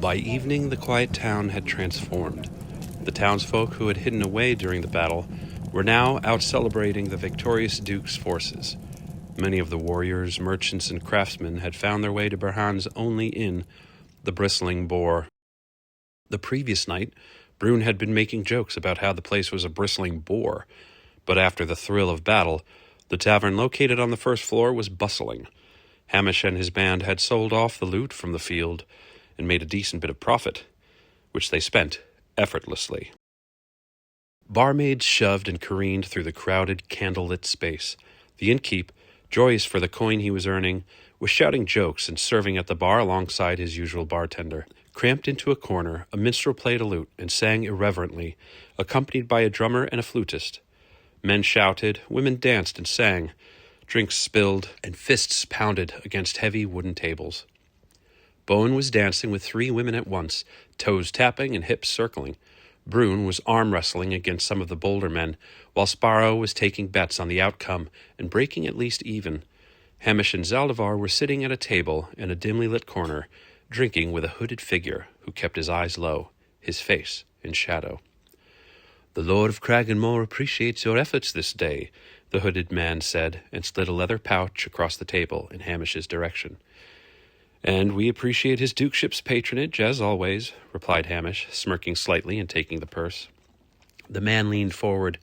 By evening, the quiet town had transformed. The townsfolk who had hidden away during the battle were now out celebrating the victorious Duke's forces. Many of the warriors, merchants, and craftsmen had found their way to Berhan's only inn, the Bristling Boar. The previous night, Brune had been making jokes about how the place was a bristling boar, but after the thrill of battle, the tavern located on the first floor was bustling. Hamish and his band had sold off the loot from the field and made a decent bit of profit, which they spent effortlessly. Barmaids shoved and careened through the crowded, candlelit space. The innkeep, joyous for the coin he was earning, was shouting jokes and serving at the bar alongside his usual bartender. Cramped into a corner, a minstrel played a lute and sang irreverently, accompanied by a drummer and a flutist. Men shouted, women danced and sang, drinks spilled, and fists pounded against heavy wooden tables. Bowen was dancing with 3 women at once, toes tapping and hips circling. Brune was arm wrestling against some of the bolder men, while Sparrow was taking bets on the outcome and breaking at least even. Hamish and Zaldivar were sitting at a table in a dimly lit corner, drinking with a hooded figure who kept his eyes low, his face in shadow. "The Lord of Cragganmore appreciates your efforts this day," the hooded man said, and slid a leather pouch across the table in Hamish's direction. "And we appreciate his dukeship's patronage, as always," replied Hamish, smirking slightly and taking the purse. The man leaned forward,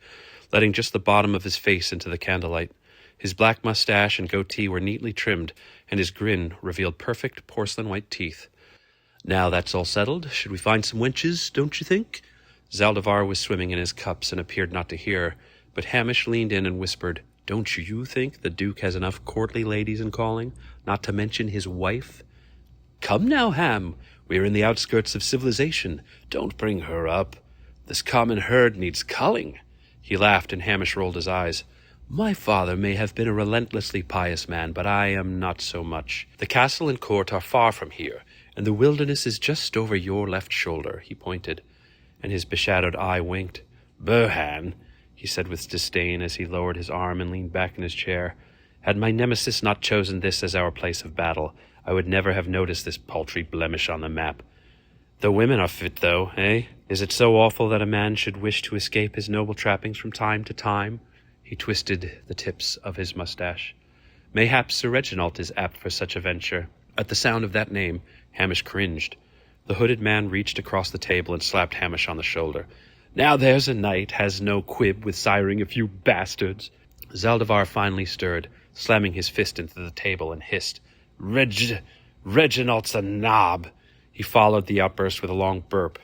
letting just the bottom of his face into the candlelight. His black mustache and goatee were neatly trimmed, and his grin revealed perfect porcelain-white teeth. "Now that's all settled, should we find some wenches, don't you think?" Zaldivar was swimming in his cups and appeared not to hear, but Hamish leaned in and whispered, "Don't you think the Duke has enough courtly ladies in calling, not to mention his wife?" "Come now, Ham, we're in the outskirts of civilization. Don't bring her up. This common herd needs culling." He laughed, and Hamish rolled his eyes. "My father may have been a relentlessly pious man, but I am not so much. The castle and court are far from here, and the wilderness is just over your left shoulder," he pointed, and his beshadowed eye winked. "Berhan," he said with disdain as he lowered his arm and leaned back in his chair. "Had my nemesis not chosen this as our place of battle, I would never have noticed this paltry blemish on the map. The women are fit, though, eh? Is it so awful that a man should wish to escape his noble trappings from time to time?" He twisted the tips of his mustache. "Mayhap Sir Reginald is apt for such a venture." At the sound of that name, Hamish cringed. The hooded man reached across the table and slapped Hamish on the shoulder. "Now there's a knight has no quib with siring a few bastards." Zaldivar finally stirred, slamming his fist into the table, and hissed, Reginald's a knob." He followed the outburst with a long burp.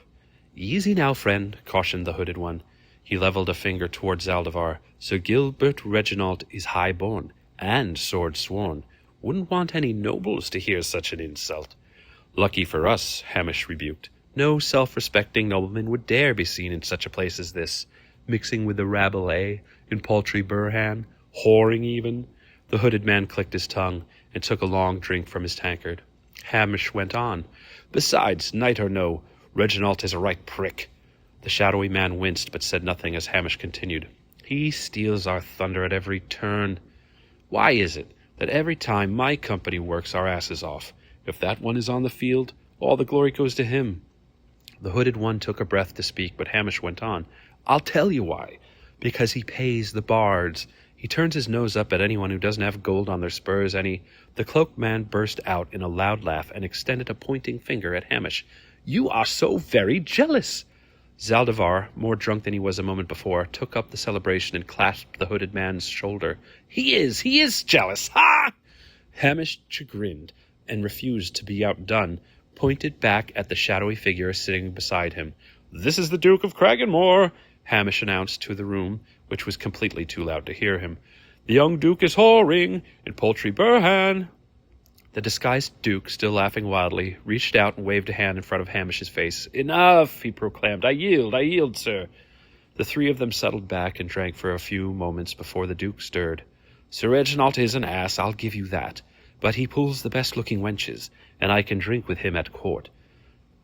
"Easy now, friend," cautioned the hooded one. He leveled a finger towards Zaldivar. "Sir Gilbert Reginald is high-born, and sword-sworn. Wouldn't want any nobles to hear such an insult." "Lucky for us," Hamish rebuked. "No self-respecting nobleman would dare be seen in such a place as this, mixing with the rabble, in paltry Berhan, whoring even." The hooded man clicked his tongue and took a long drink from his tankard. Hamish went on. "Besides, knight or no, Reginald is a right prick." The shadowy man winced but said nothing as Hamish continued. "He steals our thunder at every turn. Why is it that every time my company works our asses off, if that one is on the field, all the glory goes to him?" The hooded one took a breath to speak, but Hamish went on. "I'll tell you why. Because he pays the bards. He turns his nose up at anyone who doesn't have gold on their spurs, and he—" The cloaked man burst out in a loud laugh and extended a pointing finger at Hamish. "You are so very jealous!" Zaldivar, more drunk than he was a moment before, took up the celebration and clasped the hooded man's shoulder. He is jealous! Ha!" Hamish, chagrined and refused to be outdone, pointed back at the shadowy figure sitting beside him. "This is the Duke of Cragganmore," Hamish announced to the room, which was completely too loud to hear him. "The young Duke is whoring in paltry Berhan." The disguised Duke, still laughing wildly, reached out and waved a hand in front of Hamish's face. "Enough," he proclaimed. I yield, sir." The 3 of them settled back and drank for a few moments before the Duke stirred. "Sir Reginald is an ass, I'll give you that, but he pulls the best-looking wenches, and I can drink with him at court."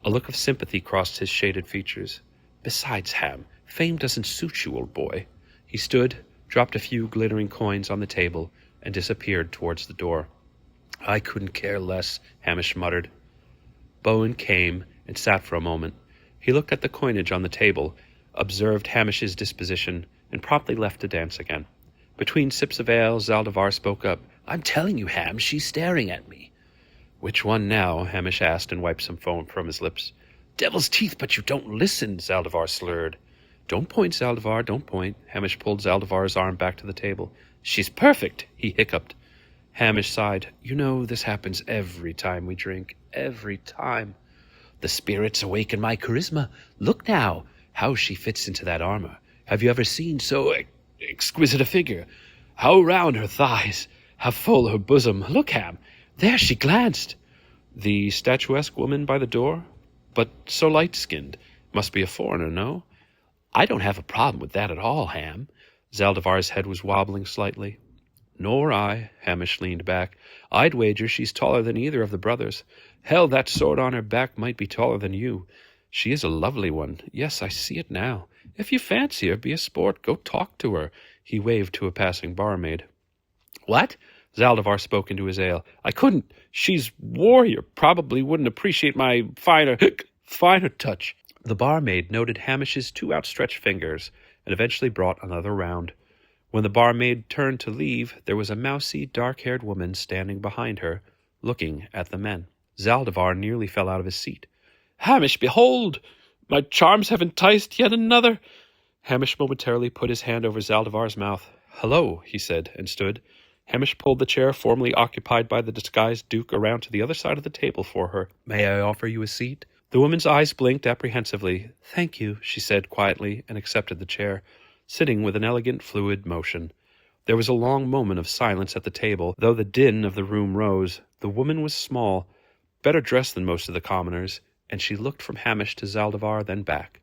A look of sympathy crossed his shaded features. "Besides, Ham, fame doesn't suit you, old boy." He stood, dropped a few glittering coins on the table, and disappeared towards the door. "I couldn't care less," Hamish muttered. Bowen came and sat for a moment. He looked at the coinage on the table, observed Hamish's disposition, and promptly left to dance again. Between sips of ale, Zaldivar spoke up. "I'm telling you, Ham, she's staring at me." "Which one now?" Hamish asked, and wiped some foam from his lips. "Devil's teeth, but you don't listen," Zaldivar slurred. "Don't point, Zaldivar, don't point." Hamish pulled Zaldivar's arm back to the table. "She's perfect," he hiccuped. Hamish sighed. "You know, this happens every time we drink. Every time. The spirits awaken my charisma. Look now, how she fits into that armor. Have you ever seen so exquisite a figure? How round her thighs, how full her bosom. Look, Ham, there she glanced." "The statuesque woman by the door? But so light-skinned. Must be a foreigner, no?" "I don't have a problem with that at all, Ham." Zaldivar's head was wobbling slightly. "Nor I." Hamish leaned back. "I'd wager she's taller than either of the brothers. Hell, that sword on her back might be taller than you. She is a lovely one. Yes, I see it now. If you fancy her, be a sport. Go talk to her." He waved to a passing barmaid. "What?" Zaldivar spoke into his ale. "I couldn't. She's warrior. Probably wouldn't appreciate my finer touch." The barmaid noted Hamish's 2 outstretched fingers and eventually brought another round. When the barmaid turned to leave, there was a mousy, dark-haired woman standing behind her, looking at the men. Zaldivar nearly fell out of his seat. "Hamish, behold! My charms have enticed yet another." Hamish momentarily put his hand over Zaldivar's mouth. "Hello," he said, and stood. Hamish pulled the chair formerly occupied by the disguised Duke around to the other side of the table for her. "May I offer you a seat?" The woman's eyes blinked apprehensively. "Thank you," she said quietly, and accepted the chair, sitting with an elegant, fluid motion. There was a long moment of silence at the table, though the din of the room rose. The woman was small, better dressed than most of the commoners, and she looked from Hamish to Zaldivar, then back.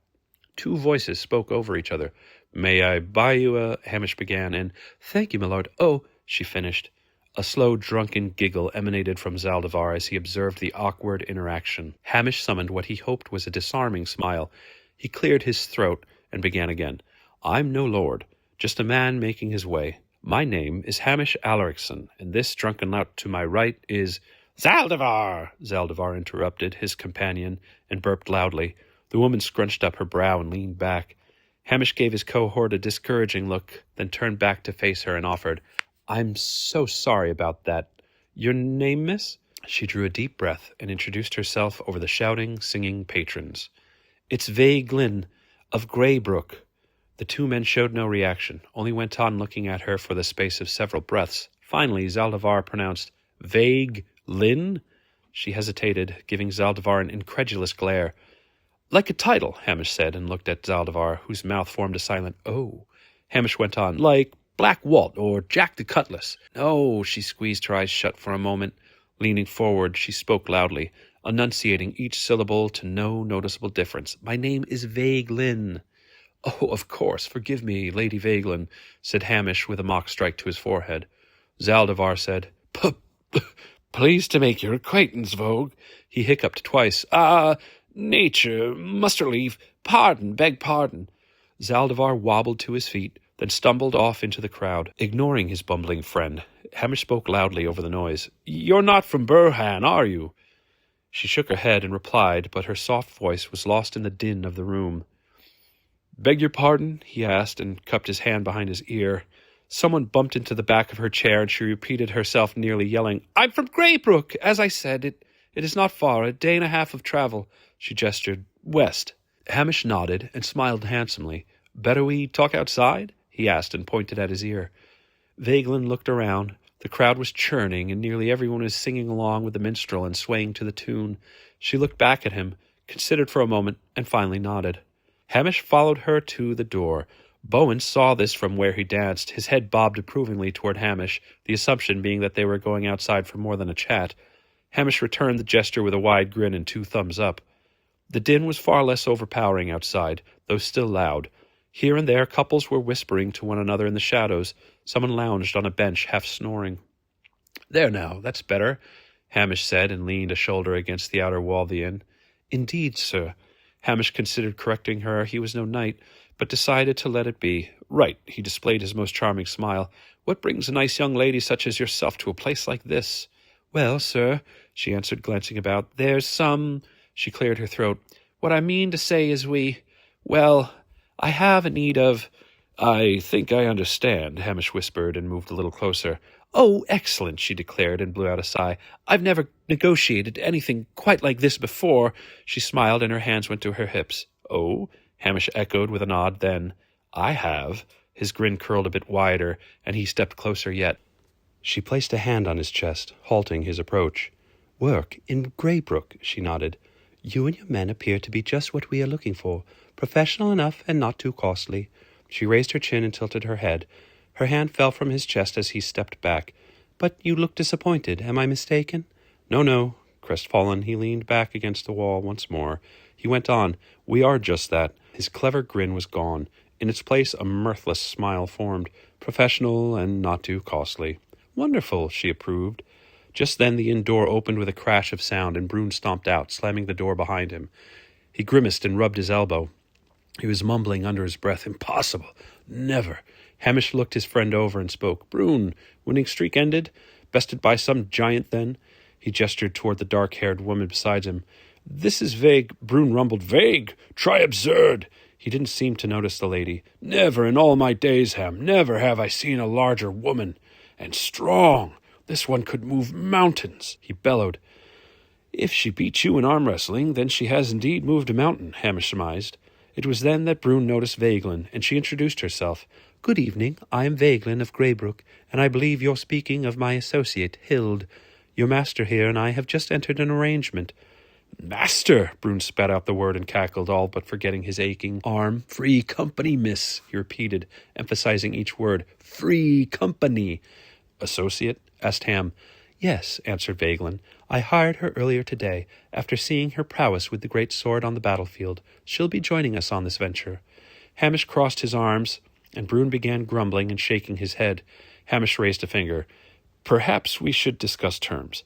2 voices spoke over each other. "May I buy you a—" Hamish began, and "Thank you, my lord." "Oh," she finished. A slow, drunken giggle emanated from Zaldivar as he observed the awkward interaction. Hamish summoned what he hoped was a disarming smile. He cleared his throat and began again. "I'm no lord, just a man making his way. My name is Hamish Alaricsson, and this drunken lout to my right is—" "Zaldivar!" Zaldivar interrupted his companion and burped loudly. The woman scrunched up her brow and leaned back. Hamish gave his cohort a discouraging look, then turned back to face her and offered, "I'm so sorry about that. Your name, miss?" She drew a deep breath and introduced herself over the shouting, singing patrons. "It's Vague Lynn, of Greybrook." The 2 men showed no reaction, only went on looking at her for the space of several breaths. Finally, Zaldivar pronounced, "Vague Lynn?" She hesitated, giving Zaldivar an incredulous glare. "Like a title," Hamish said, and looked at Zaldivar, whose mouth formed a silent "oh." Hamish went on, "Like Black Walt or Jack the Cutlass." "No," she squeezed her eyes shut for a moment. Leaning forward, she spoke loudly, enunciating each syllable to no noticeable difference. "My name is Vague Lynn." "Oh, of course, forgive me, Lady Vagelin," said Hamish with a mock strike to his forehead. Zaldivar said, "Pleased to make your acquaintance, Vogue." He hiccuped twice. Nature, muster leave, beg pardon." Zaldivar wobbled to his feet, then stumbled off into the crowd, ignoring his bumbling friend. Hamish spoke loudly over the noise. "You're not from Burhan, are you?" She shook her head and replied, but her soft voice was lost in the din of the room. "Beg your pardon?" he asked, and cupped his hand behind his ear. Someone bumped into the back of her chair, and she repeated herself, nearly yelling, "I'm from Greybrook. As I said, it is not far, a day and a half of travel." She gestured west. Hamish nodded and smiled handsomely. "Better we talk outside?" he asked, and pointed at his ear. Vagelin looked around. The crowd was churning, and nearly everyone was singing along with the minstrel and swaying to the tune. She looked back at him, considered for a moment, and finally nodded. Hamish followed her to the door. Bowen saw this from where he danced. His head bobbed approvingly toward Hamish, the assumption being that they were going outside for more than a chat. Hamish returned the gesture with a wide grin and 2 thumbs up. The din was far less overpowering outside, though still loud. Here and there couples were whispering to one another in the shadows. Someone lounged on a bench, half snoring. "There now, that's better," Hamish said, and leaned a shoulder against the outer wall of the inn. "Indeed, sir." Hamish considered correcting her. He was no knight, but decided to let it be. "Right," he displayed his most charming smile. "What brings a nice young lady such as yourself to a place like this?" "Well, sir," she answered, glancing about, "there's some—" She cleared her throat. "What I mean to say is well, I have a need of—" "I think I understand," Hamish whispered and moved a little closer. "Oh, excellent," she declared and blew out a sigh. "I've never negotiated anything quite like this before." She smiled and her hands went to her hips. "Oh?" Hamish echoed with a nod. Then, "I have." His grin curled a bit wider, and he stepped closer yet. She placed a hand on his chest, halting his approach. "Work in Greybrook," she nodded. "You and your men appear to be just what we are looking for. Professional enough and not too costly." She raised her chin and tilted her head. Her hand fell from his chest as he stepped back. "But you look disappointed. Am I mistaken?" No. Crestfallen, he leaned back against the wall once more. He went on, "We are just that." His clever grin was gone. In its place, a mirthless smile formed. "Professional and not too costly." "Wonderful," she approved. Just then the inn door opened with a crash of sound, and Brune stomped out, slamming the door behind him. He grimaced and rubbed his elbow. He was mumbling under his breath, "Impossible! Never!" Hamish looked his friend over and spoke. "Brune, winning streak ended? Bested by some giant, then?" He gestured toward the dark-haired woman beside him. "This is vague," Brune rumbled. "Vague? Try absurd!" He didn't seem to notice the lady. "Never in all my days, Ham, never have I seen a larger woman. And strong! This one could move mountains," he bellowed. "If she beat you in arm wrestling, then she has indeed moved a mountain," Hamish surmised. It was then that Brune noticed Vagelin, and she introduced herself. "Good evening. I am Vagelin of Greybrook, and I believe you're speaking of my associate, Hild. Your master here and I have just entered an arrangement." "Master!" Brune spat out the word and cackled, all but forgetting his aching arm. "Free company, miss," he repeated, emphasizing each word. "Free company." "Associate?" asked Ham. "Yes," answered Vagelin. "I hired her earlier today, after seeing her prowess with the great sword on the battlefield. She'll be joining us on this venture." Hamish crossed his arms, and Brune began grumbling and shaking his head. Hamish raised a finger. "Perhaps we should discuss terms."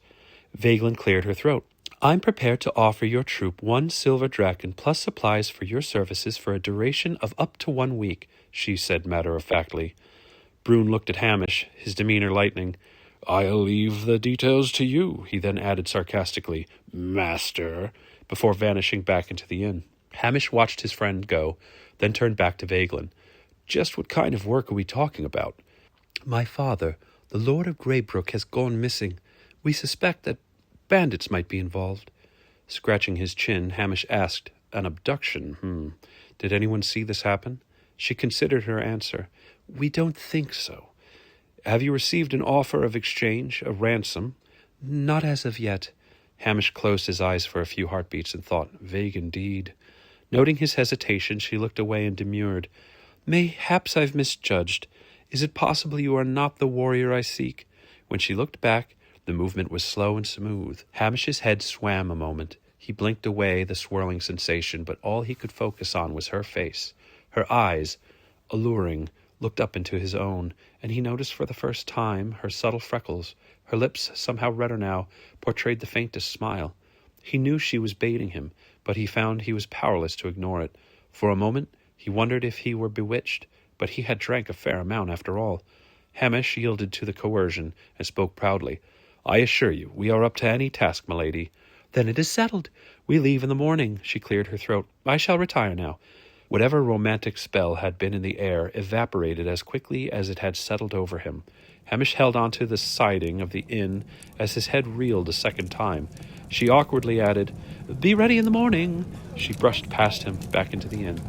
Vagelin cleared her throat. "I'm prepared to offer your troop 1 silver drachm plus supplies for your services for a duration of up to 1 week, she said matter-of-factly. Brune looked at Hamish, his demeanour lightening. "I'll leave the details to you," he then added sarcastically, "Master," before vanishing back into the inn. Hamish watched his friend go, then turned back to Vagelin. "Just what kind of work are we talking about?" "My father, the Lord of Greybrook, has gone missing. We suspect that bandits might be involved." Scratching his chin, Hamish asked, "An abduction? Did anyone see this happen?" She considered her answer. "We don't think so." "Have you received an offer of exchange, a ransom?" "Not as of yet." Hamish closed his eyes for a few heartbeats and thought, "Vague indeed." Noting his hesitation, she looked away and demurred. "Mayhaps I've misjudged. Is it possible you are not the warrior I seek?" When she looked back, the movement was slow and smooth. Hamish's head swam a moment. He blinked away the swirling sensation, but all he could focus on was her face. Her eyes, alluring, looked up into his own, and he noticed for the first time her subtle freckles. Her lips, somehow redder now, portrayed the faintest smile. He knew she was baiting him, but he found he was powerless to ignore it. For a moment, he wondered if he were bewitched, but he had drank a fair amount after all. Hamish yielded to the coercion and spoke proudly. "I assure you, we are up to any task, my lady." "Then it is settled. We leave in the morning." She cleared her throat. "I shall retire now." Whatever romantic spell had been in the air evaporated as quickly as it had settled over him. Hamish held onto the siding of the inn as his head reeled a second time. She awkwardly added, "Be ready in the morning." She brushed past him back into the inn.